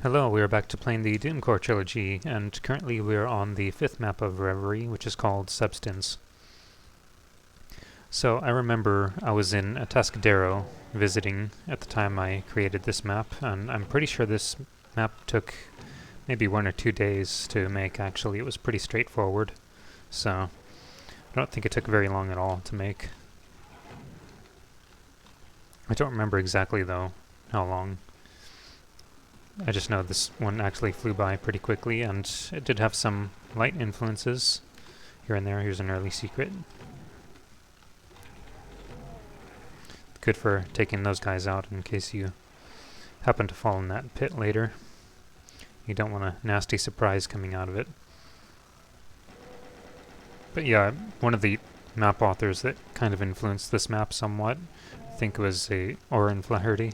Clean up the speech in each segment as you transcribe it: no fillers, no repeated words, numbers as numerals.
Hello, we are back to playing the Doomcore Trilogy, and currently we are on the 5th map of Reverie, which is called Substance. So I remember I was in Atascadero visiting at the time I created this map, and I'm pretty sure this map took maybe 1 or 2 days to make. Actually, it was pretty straightforward, so I don't think it took very long at all to make. I don't remember exactly though how long. I just know this one actually flew by pretty quickly, and it did have some light influences here and there. Here's an early secret. Good for taking those guys out in case you happen to fall in that pit later. You don't want a nasty surprise coming out of it. But yeah, one of the map authors that kind of influenced this map somewhat, I think it was Oren Flaherty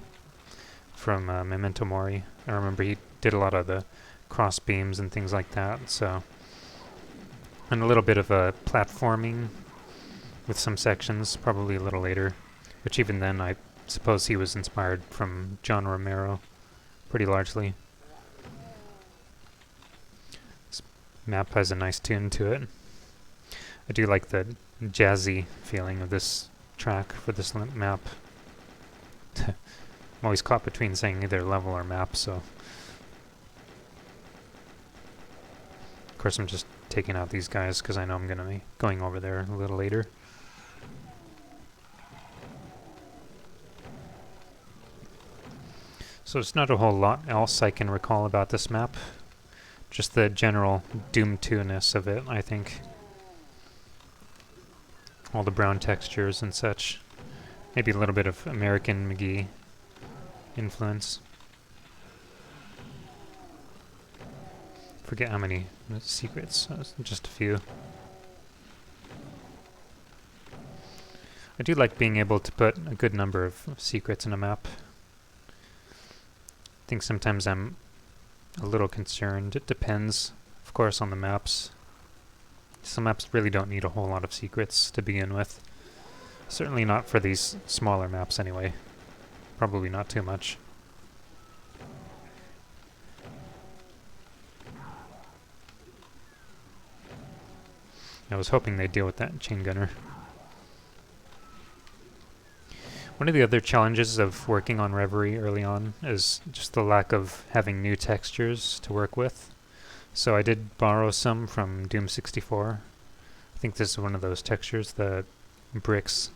from Memento Mori. I remember he did a lot of the cross beams and things like that, so. And a little bit of platforming with some sections, probably a little later. Which even then, I suppose he was inspired from John Romero, pretty largely. This map has a nice tune to it. I do like the jazzy feeling of this track for this map. I'm always caught between saying either level or map, so. Of course, I'm just taking out these guys because I know I'm going to be going over there a little later. So there's not a whole lot else I can recall about this map. Just the general Doom 2-ness of it, I think. All the brown textures and such. Maybe a little bit of American McGee influence. Forget how many secrets, just a few. I do like being able to put a good number of secrets in a map. I think sometimes I'm a little concerned. It depends, of course, on the maps. Some maps really don't need a whole lot of secrets to begin with. Certainly not for these smaller maps anyway. Probably not too much. I was hoping they'd deal with that chain gunner. One of the other challenges of working on Reverie early on is just the lack of having new textures to work with. So I did borrow some from Doom 64. I think this is one of those textures, the bricks.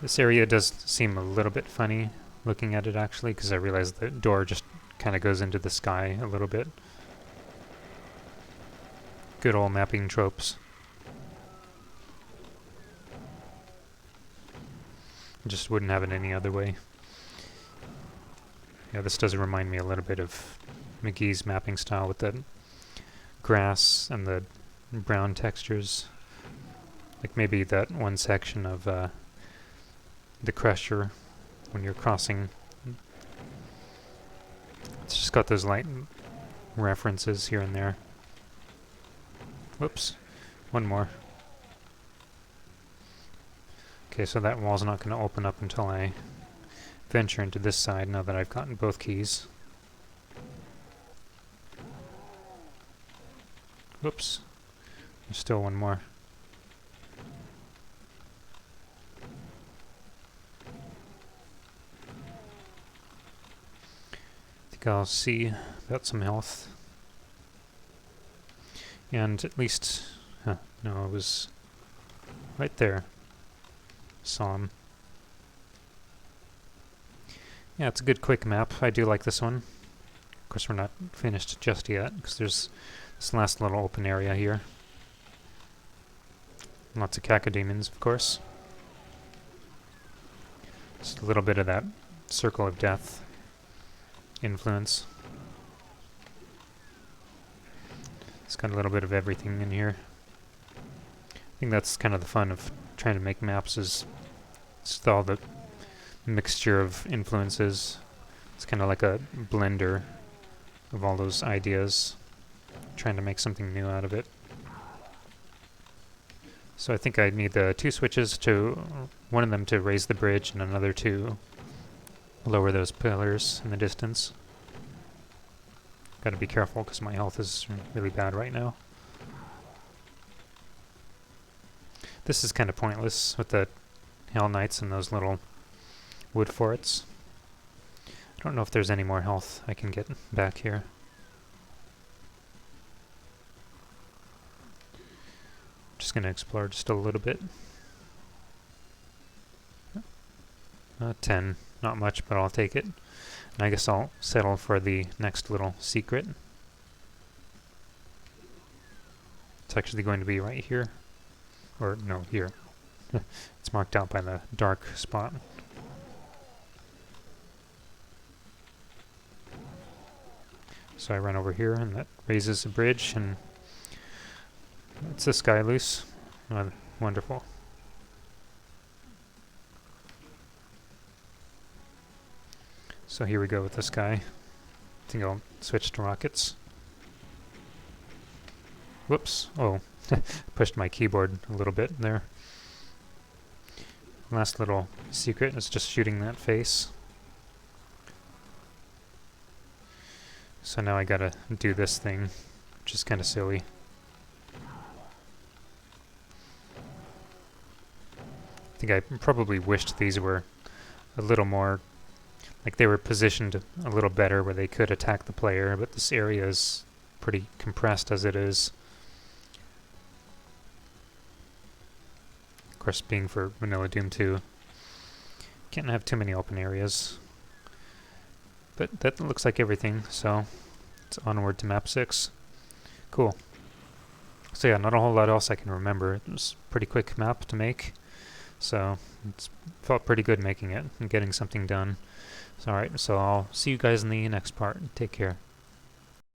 This area does seem a little bit funny looking at it actually, because I realized the door just kind of goes into the sky a little bit. Good old mapping tropes. Just wouldn't have it any other way. Yeah, this does remind me a little bit of McGee's mapping style with the grass and the brown textures. Like maybe that one section of the Crusher when you're crossing. It's just got those light references here and there. Whoops. One more. Okay, so that wall's not going to open up until I venture into this side now that I've gotten both keys. Whoops. There's still one more. I think I'll see about some health. And at least... no, it was right there. Saw him. Yeah, it's a good quick map. I do like this one. Of course, we're not finished just yet, because there's this last little open area here. Lots of cacodemons, of course. Just a little bit of that Circle of Death influence. It's got a little bit of everything in here. I think that's kind of the fun of trying to make maps, is just all the mixture of influences. It's kind of like a blender of all those ideas, trying to make something new out of it. So I think I need the two switches, one of them to raise the bridge and another to lower those pillars in the distance. Gotta be careful because my health is really bad right now. This is kind of pointless with the Hell Knights and those little wood forts. I don't know if there's any more health I can get back here. Just gonna explore just a little bit. 10. Not much, but I'll take it. And I guess I'll settle for the next little secret. It's actually going to be right here. Or, no, here. It's marked out by the dark spot. So I run over here, and that raises a bridge, and it's this guy loose. Wonderful. So here we go with this guy. I think I'll switch to rockets. Whoops. Oh, pushed my keyboard a little bit there. Last little secret is just shooting that face. So now I gotta do this thing, which is kind of silly. I think I probably wished these were a little more, like they were positioned a little better where they could attack the player, but this area is pretty compressed as it is. Of course, being for Vanilla Doom 2, can't have too many open areas. But that looks like everything, so it's onward to map 6. Cool. So yeah, not a whole lot else I can remember. It was a pretty quick map to make, so it felt pretty good making it and getting something done. Alright, so I'll see you guys in the next part. Take care.